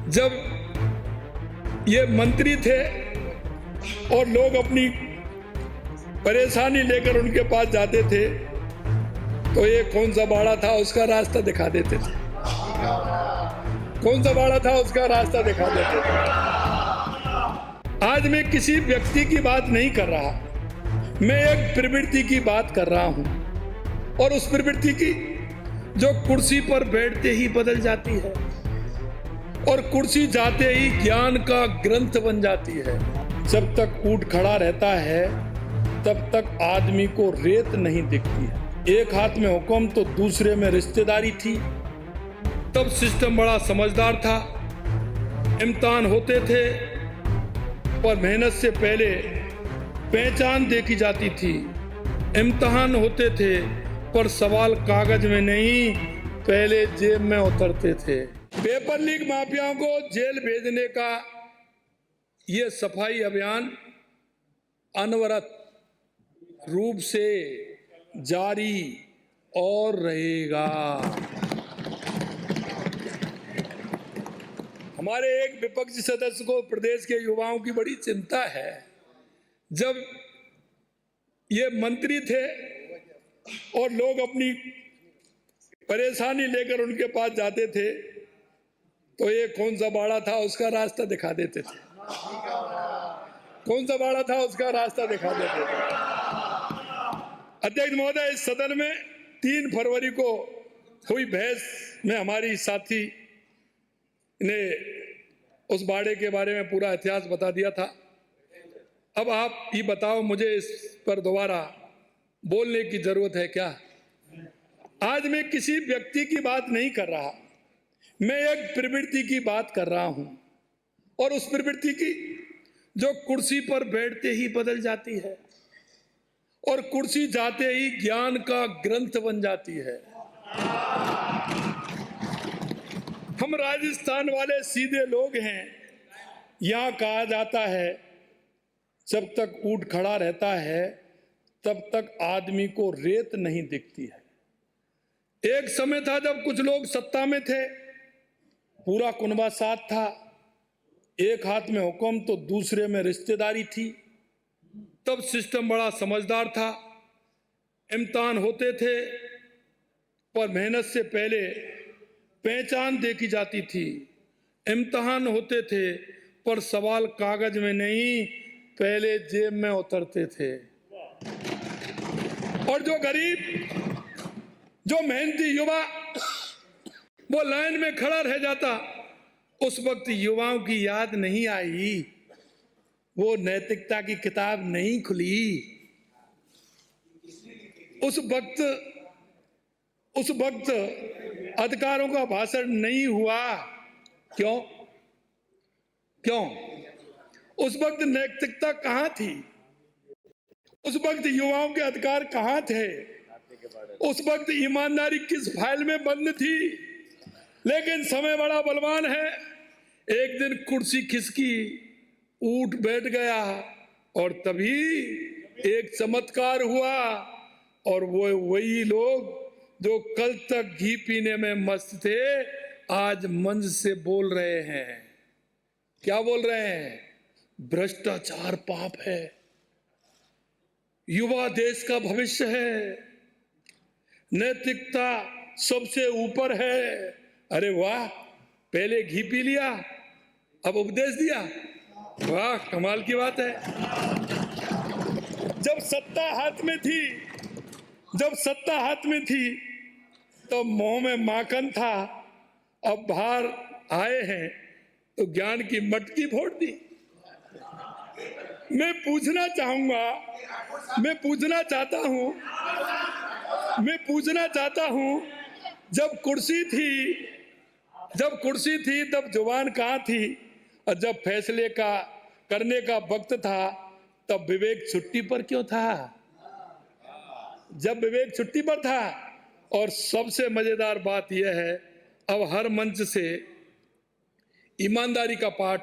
जब ये मंत्री थे और लोग अपनी परेशानी लेकर उनके पास जाते थे तो ये कौन सा बाड़ा था उसका रास्ता दिखा देते थे। कौन सा बाड़ा था उसका रास्ता दिखा देते थे। आज मैं किसी व्यक्ति की बात नहीं कर रहा, मैं एक प्रवृत्ति की बात कर रहा हूं, और उस प्रवृत्ति की जो कुर्सी पर बैठते ही बदल जाती है और कुर्सी जाते ही ज्ञान का ग्रंथ बन जाती है। जब तक ऊंट खड़ा रहता है तब तक आदमी को रेत नहीं दिखती है। एक हाथ में हुक्म तो दूसरे में रिश्तेदारी थी। तब सिस्टम बड़ा समझदार था। इम्तिहान होते थे पर मेहनत से पहले पहचान देखी जाती थी। इम्तिहान होते थे पर सवाल कागज में नहीं, पहले जेब में उतरते थे। पेपर लीक माफियाओं को जेल भेजने का ये सफाई अभियान अनवरत रूप से जारी और रहेगा। हमारे एक विपक्षी सदस्य को प्रदेश के युवाओं की बड़ी चिंता है। जब ये मंत्री थे और लोग अपनी परेशानी लेकर उनके पास जाते थे तो ये कौन सा बाड़ा था उसका रास्ता दिखा देते थे। कौन सा बाड़ा था उसका रास्ता दिखा देते थे। अध्यक्ष महोदय, इस सदन में 3 फरवरी को हुई बहस में हमारी साथी ने उस बाड़े के बारे में पूरा इतिहास बता दिया था। अब आप ये बताओ, मुझे इस पर दोबारा बोलने की जरूरत है क्या? आज मैं किसी व्यक्ति की बात नहीं कर रहा, मैं एक प्रवृत्ति की बात कर रहा हूं, और उस प्रवृत्ति की जो कुर्सी पर बैठते ही बदल जाती है और कुर्सी जाते ही ज्ञान का ग्रंथ बन जाती है। हम राजस्थान वाले सीधे लोग हैं। यहां कहा जाता है जब तक ऊंट खड़ा रहता है तब तक आदमी को रेत नहीं दिखती है। एक समय था जब कुछ लोग सत्ता में थे, पूरा कुनबा साथ था। एक हाथ में हुक्म तो दूसरे में रिश्तेदारी थी। तब सिस्टम बड़ा समझदार था। इम्तिहान होते थे पर मेहनत से पहले पहचान देखी जाती थी। इम्तिहान होते थे पर सवाल कागज में नहीं, पहले जेब में उतरते थे। और जो गरीब, जो मेहनती युवा वो लाइन में खड़ा रह जाता, उस वक्त युवाओं की याद नहीं आई, वो नैतिकता की किताब नहीं खुली। उस वक्त अधिकारों का भाषण नहीं हुआ। क्यों? उस वक्त नैतिकता कहां थी? उस वक्त युवाओं के अधिकार कहां थे? उस वक्त ईमानदारी किस फाइल में बंद थी? लेकिन समय बड़ा बलवान है। एक दिन कुर्सी खिसकी, ऊंट बैठ गया, और तभी एक चमत्कार हुआ, और वो वही लोग जो कल तक घी पीने में मस्त थे आज मंच से बोल रहे हैं। क्या बोल रहे हैं? भ्रष्टाचार पाप है, युवा देश का भविष्य है, नैतिकता सबसे ऊपर है। अरे वाह, पहले घी पी लिया, अब उपदेश दिया। वाह, कमाल की बात है। जब सत्ता हाथ में थी तो मुंह में माखन था, अब बाहर आए हैं तो ज्ञान की मटकी फोड़ दी। मैं पूछना चाहता हूं, जब कुर्सी थी तब जुबान कहां थी? और जब फैसले का करने का वक्त था तब विवेक छुट्टी पर क्यों था? जब विवेक छुट्टी पर था। और सबसे मजेदार बात यह है, अब हर मंच से ईमानदारी का पाठ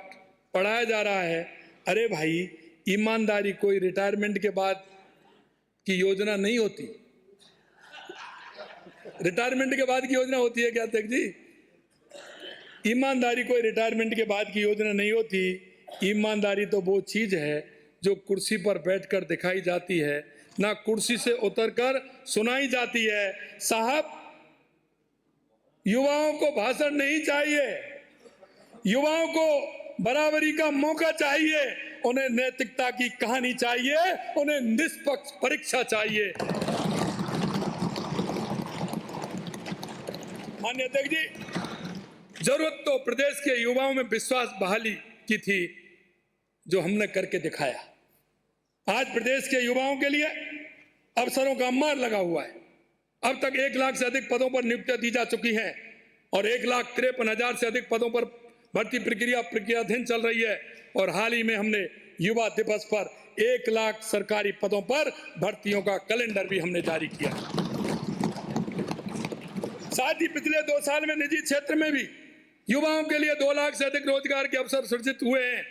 पढ़ाया जा रहा है। अरे भाई, ईमानदारी कोई रिटायरमेंट के बाद की योजना नहीं होती। रिटायरमेंट के बाद की योजना होती है क्या अध्यक्ष जी? ईमानदारी कोई रिटायरमेंट के बाद की योजना नहीं होती। ईमानदारी तो वो चीज है जो कुर्सी पर बैठकर दिखाई जाती है, ना कुर्सी से उतरकर सुनाई जाती है। साहब, युवाओं को भाषण नहीं चाहिए, युवाओं को बराबरी का मौका चाहिए, उन्हें नैतिकता की कहानी चाहिए, उन्हें निष्पक्ष परीक्षा चाहिए। माननीय अध्यक्ष जी, जरूरत तो प्रदेश के युवाओं में विश्वास बहाली की थी, जो हमने करके दिखाया। आज प्रदेश के युवाओं के लिए अवसरों का अंबार लगा हुआ है। अब तक 1 लाख से अधिक पदों पर नियुक्तियां दी जा चुकी हैं और 1,53,000 से अधिक पदों पर भर्ती प्रक्रियाधीन चल रही है। और हाल ही में हमने युवा दिवस पर 1 लाख सरकारी पदों पर भर्तियों का कैलेंडर भी हमने जारी किया। साथ ही पिछले 2 साल में निजी क्षेत्र में भी युवाओं के लिए 2 लाख से अधिक रोजगार के अवसर सृजित हुए हैं।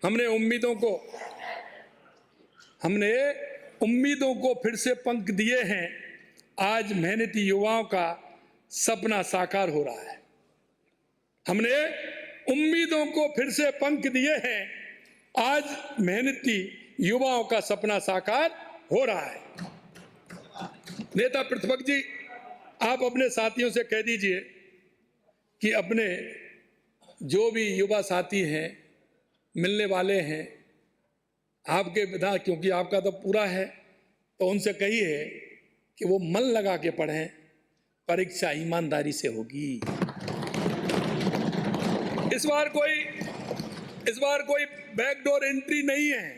हमने उम्मीदों को फिर से पंख दिए हैं। आज मेहनती युवाओं का सपना साकार हो रहा है। हमने उम्मीदों को फिर से पंख दिए हैं। आज मेहनती युवाओं का सपना साकार हो रहा है। नेता प्रतिपक्ष जी, आप अपने साथियों से कह दीजिए कि अपने जो भी युवा साथी हैं, मिलने वाले हैं, आपके विधान, क्योंकि आपका तो पूरा है, तो उनसे कहिए कि वो मन लगा के पढ़ें, परीक्षा ईमानदारी से होगी। इस बार कोई बैकडोर एंट्री नहीं है,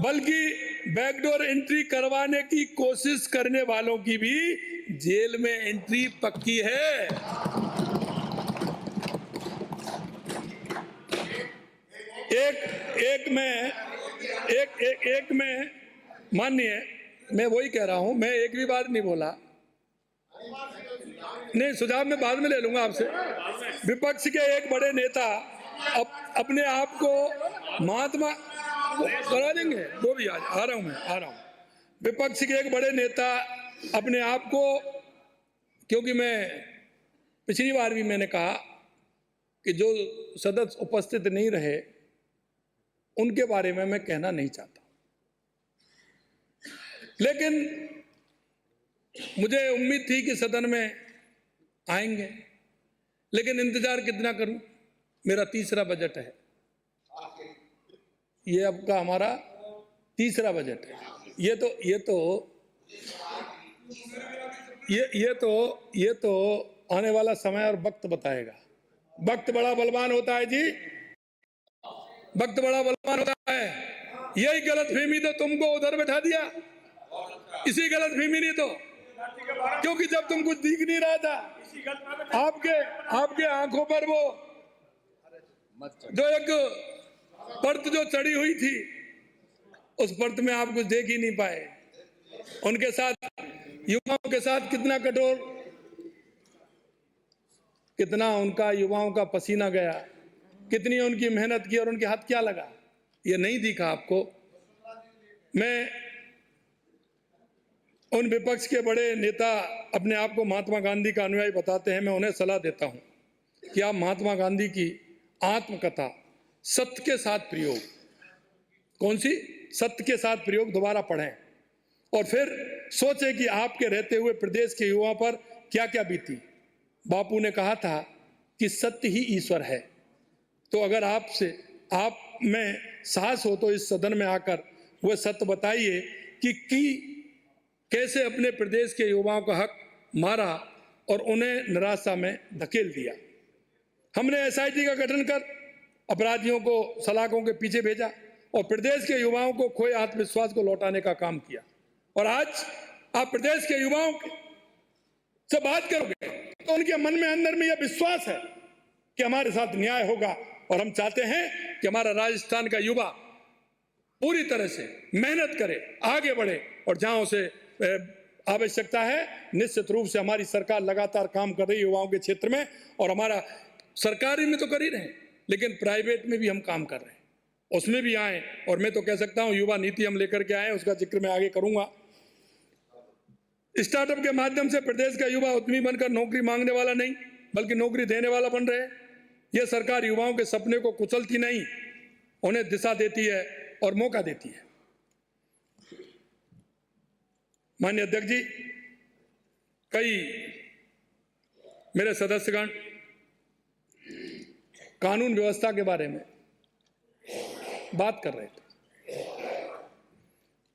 बल्कि बैकडोर एंट्री करवाने की कोशिश करने वालों की भी जेल में एंट्री पक्की है। एक में माननीय, मैं वही कह रहा हूं, मैं एक भी बात नहीं बोला। नहीं, सुझाव मैं बाद में ले लूंगा आपसे। विपक्ष के एक बड़े नेता अपने आप को महात्मा करा देंगे, वो भी आ रहा हूं। विपक्ष के एक बड़े नेता अपने आप को, क्योंकि मैं पिछली बार भी मैंने कहा कि जो सदस्य उपस्थित नहीं रहे उनके बारे में मैं कहना नहीं चाहता, लेकिन मुझे उम्मीद थी कि सदन में आएंगे, लेकिन इंतजार कितना करूं। मेरा तीसरा बजट है, ये आपका हमारा तीसरा बजट है। ये तो आने वाला समय और वक्त बताएगा। वक्त बड़ा बलवान होता है जी, वक्त बड़ा बलवान होता है। यही गलतफहमी तो तुमको उधर बैठा दिया, इसी गलतफहमी ने तो, क्योंकि जब तुम कुछ दिख नहीं रहा था, आपके आंखों पर वो जो एक परत जो चढ़ी हुई थी, उस परत में आप कुछ देख ही नहीं पाए। उनके साथ, युवाओं के साथ कितना कठोर, कितना उनका युवाओं का पसीना गया, कितनी उनकी मेहनत की और उनके हाथ क्या लगा, ये नहीं दिखा आपको। मैं उन विपक्ष के बड़े नेता अपने आप को महात्मा गांधी का अनुयायी बताते हैं, मैं उन्हें सलाह देता हूं कि आप महात्मा गांधी की आत्मकथा सत्य के साथ प्रयोग, कौन सी, सत्य के साथ प्रयोग दोबारा पढ़ें और फिर सोचें कि आपके रहते हुए प्रदेश के युवाओं पर क्या क्या बीती। बापू ने कहा था कि सत्य ही ईश्वर है। तो अगर आप में साहस हो तो इस सदन में आकर वह सत्य बताइए कि कैसे अपने प्रदेश के युवाओं का हक मारा और उन्हें निराशा में धकेल दिया। हमने एसआईटी का गठन कर अपराधियों को सलाखों के पीछे भेजा और प्रदेश के युवाओं को खोए आत्मविश्वास को लौटाने का काम किया। और आज आप प्रदेश के युवाओं से बात करोगे तो उनके मन में अंदर में यह विश्वास है कि हमारे साथ न्याय होगा, और हम चाहते हैं कि हमारा राजस्थान का युवा पूरी तरह से मेहनत करे, आगे बढ़े, और जहां उसे आवश्यकता है निश्चित रूप से हमारी सरकार लगातार काम कर रही है युवाओं के क्षेत्र में। और हमारा सरकारी में तो कर ही रहे, लेकिन प्राइवेट में भी हम काम कर रहे हैं, उसमें भी आए। और मैं तो कह सकता हूं युवा नीति हम लेकर के आए, उसका जिक्र मैं आगे करूंगा। स्टार्टअप के माध्यम से प्रदेश का युवा उद्यमी बनकर नौकरी मांगने वाला नहीं बल्कि नौकरी देने वाला बन रहे। यह सरकार युवाओं के सपने को कुचलती नहीं, उन्हें दिशा देती है और मौका देती है। माननीय अध्यक्ष जी, कई मेरे सदस्यगण कानून व्यवस्था के बारे में बात कर रहे थे।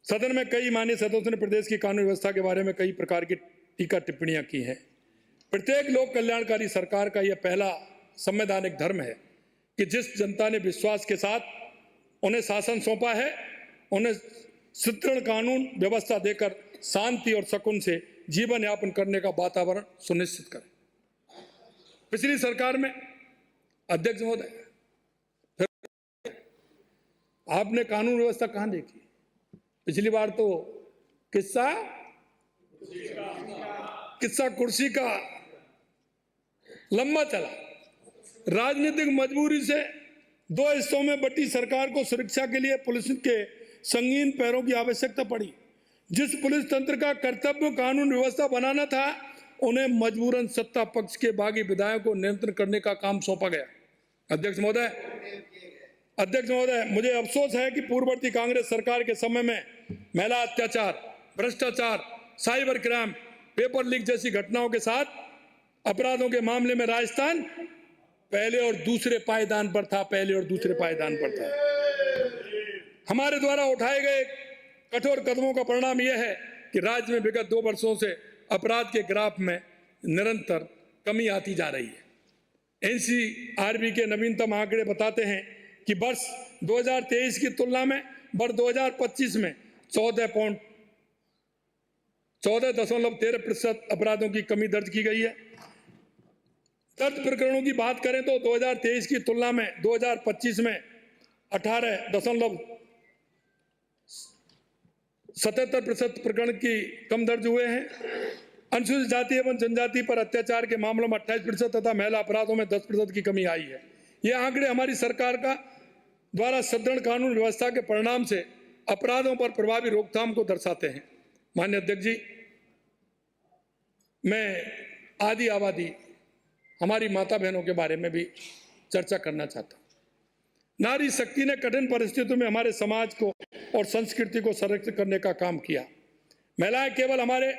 सदन में कई माननीय सदस्यों ने प्रदेश की कानून व्यवस्था के बारे में कई प्रकार की टीका टिप्पणियां की हैं। प्रत्येक लोक कल्याणकारी सरकार का यह पहला संवैधानिक धर्म है कि जिस जनता ने विश्वास के साथ उन्हें शासन सौंपा है, उन्हें सुदृढ़ कानून व्यवस्था देकर शांति और सुकून से जीवन यापन करने का वातावरण सुनिश्चित करें। पिछली सरकार में अध्यक्ष महोदय, आपने कानून व्यवस्था कहां देखी? पिछली बार तो किस्सा कुर्सी का लंबा चला। राजनीतिक मजबूरी से दो हिस्सों में बटी सरकार को सुरक्षा के लिए पुलिस के संगीन पैरों की आवश्यकता पड़ी। जिस पुलिस तंत्र का कर्तव्य कानून व्यवस्था बनाना था, उन्हें मजबूरन सत्ता पक्ष के बागी विधायकों को नियंत्रण करने का काम सौंपा गया। अध्यक्ष महोदय, मुझे अफसोस है कि पूर्ववर्ती कांग्रेस सरकार के समय में महिला अत्याचार, भ्रष्टाचार, साइबर क्राइम, पेपर लीक जैसी घटनाओं के साथ अपराधों के मामले में राजस्थान पहले और दूसरे पायदान पर था। हमारे द्वारा उठाए गए कठोर कदमों का परिणाम यह है कि राज्य में विगत 2 वर्षों से अपराध के ग्राफ में निरंतर कमी आती जा रही है। एनसीआरबी के नवीनतम आंकड़े बताते हैं कि वर्ष 2023 की तुलना में वर्ष 2025 में 14.13% अपराधों की कमी दर्ज की गई है। दर्ज प्रकरणों की बात करें तो 2023 की तुलना में 2025 में 18.77% प्रकरण की कम दर्ज हुए हैं। अनुसूचित जाति एवं जनजाति पर अत्याचार के मामलों में 28% तथा महिला अपराधों में 10% की कमी आई है। ये आंकड़े हमारी सरकार का द्वारा सुदृढ़ कानून व्यवस्था के परिणाम से अपराधों पर प्रभावी रोकथाम को दर्शाते हैं। माननीय अध्यक्ष जी, मैं आदि आबादी हमारी माता बहनों के बारे में भी चर्चा करना चाहता हूँ। नारी शक्ति ने कठिन परिस्थितियों में हमारे समाज को और संस्कृति को संरक्षित करने का काम किया। महिलाएं केवल हमारे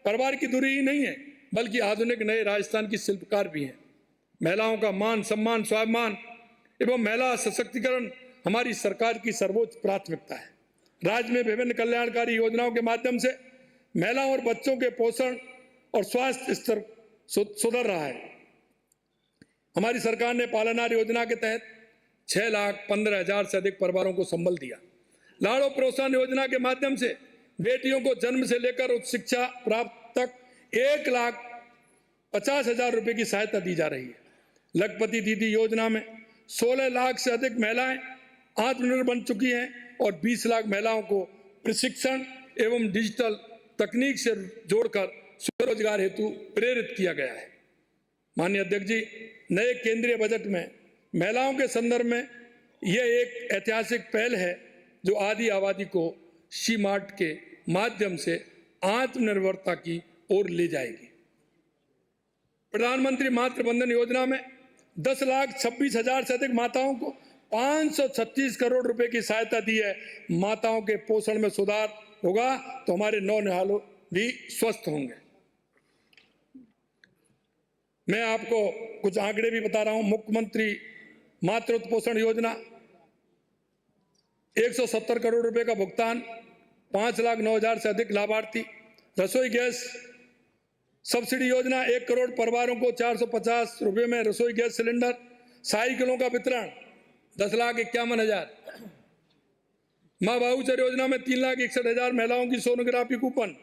परिवार की धुरी ही नहीं है, बल्कि आधुनिक नए राजस्थान की शिल्पकार भी हैं। महिलाओं का मान सम्मान, स्वाभिमान एवं महिला सशक्तिकरण हमारी सरकार की सर्वोच्च प्राथमिकता है। राज्य में विभिन्न कल्याणकारी योजनाओं के माध्यम से महिलाओं और बच्चों के पोषण और स्वास्थ्य स्तर सुधर रहा है। हमारी सरकार ने पालनहार योजना के तहत 6,15,000 से अधिक परिवारों को संबल दिया। लाड़ो प्रोत्साहन योजना के माध्यम से बेटियों को जन्म से लेकर उच्च शिक्षा प्राप्त तक 1,50,000 रुपए की सहायता दी जा रही है। लखपति दीदी योजना में 16 लाख से अधिक महिलाएं आत्मनिर्भर बन चुकी हैं और 20 लाख महिलाओं को प्रशिक्षण एवं डिजिटल तकनीक से जोड़कर स्वरोजगार हेतु प्रेरित किया गया है। माननीय अध्यक्ष जी, नए केंद्रीय बजट में महिलाओं के संदर्भ में यह एक ऐतिहासिक पहल है जो आदि आबादी को सी-मार्ट के माध्यम से आत्मनिर्भरता की ओर ले जाएगी। प्रधानमंत्री मातृ वंदन योजना में 10,26,000 से अधिक माताओं को 536 करोड़ रुपए की सहायता दी है। माताओं के पोषण में सुधार होगा तो हमारे नौनिहाल भी स्वस्थ होंगे। मैं आपको कुछ आंकड़े भी बता रहा हूं। मुख्यमंत्री मातृत्व पोषण योजना 170 करोड़ रुपए का भुगतान, 5,09,000 से अधिक लाभार्थी। रसोई गैस सब्सिडी योजना 1 करोड़ परिवारों को 450 रुपए में रसोई गैस सिलेंडर। साइकिलों का वितरण 10,51,000। मां वाउचर योजना में 3,61,000 महिलाओं की सोनोग्राफी कूपन।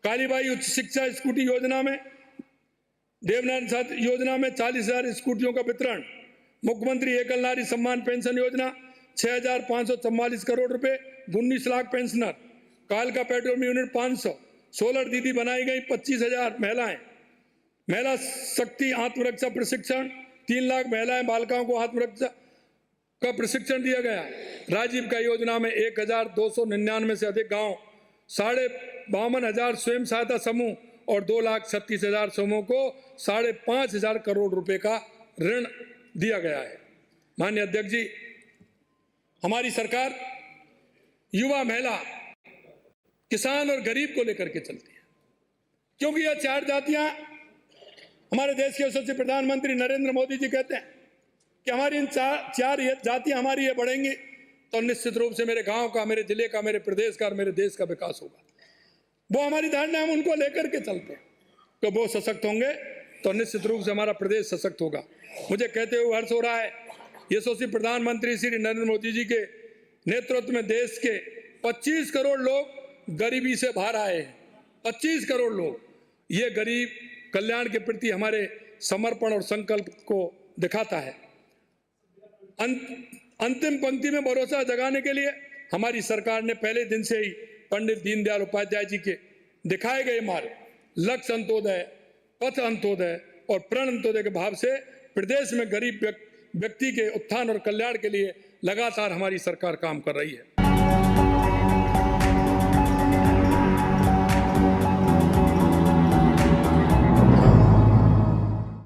कालीबाई उच्च शिक्षा स्कूटी योजना में, देवनाथ योजना में 40,000 स्कूटियों का वितरण। मुख्यमंत्री एकल नारी सम्मान पेंशन योजना 6,544 करोड़ रुपए, 19 लाख पेंशनर। कालका पेट्रोल यूनिट 500। सोलर दीदी बनाई गई 25,000 महिलाएं। महिला शक्ति आत्मरक्षा प्रशिक्षण 3 लाख महिलाएं बालिकाओं को आत्मरक्षा का प्रशिक्षण दिया गया। राजीव का योजना में 1,299 से अधिक गांव, 52,500 स्वयं सहायता समूह और 2,36,000 समूह को 5,500 करोड़ रुपए का ऋण दिया गया है। माननीय अध्यक्ष जी, हमारी सरकार युवा, महिला, किसान और गरीब को लेकर के चलती है, क्योंकि यह चार जातियां, हमारे देश के यशस्वी प्रधानमंत्री नरेंद्र मोदी जी कहते हैं कि हमारी इन चार जातियां हमारी ये बढ़ेंगी तो निश्चित रूप से मेरे गांव का, मेरे जिले का, मेरे प्रदेश का और मेरे देश का विकास होगा। वो हमारी धारणा, हम उनको लेकर के चलते हैं। तो वो सशक्त होंगे तो निश्चित रूप से हमारा प्रदेश सशक्त होगा। मुझे कहते हुए हर्ष हो रहा है, यशस्वी प्रधानमंत्री श्री नरेंद्र मोदी जी के नेतृत्व में देश के 25 करोड़ लोग गरीबी से बाहर आए हैं। 25 करोड़ लोग, ये गरीब कल्याण के प्रति हमारे समर्पण और संकल्प को दिखाता है। अंतिम पंक्ति में भरोसा जगाने के लिए हमारी सरकार ने पहले दिन से ही पंडित दीनदयाल उपाध्याय जी के दिखाए गए मार्ग, लक्ष्य अंत्योदय, पथ अंत्योदय और प्रण अंत्योदय के भाव से प्रदेश में गरीब व्यक्ति के उत्थान और कल्याण के लिए लगातार हमारी सरकार काम कर रही है।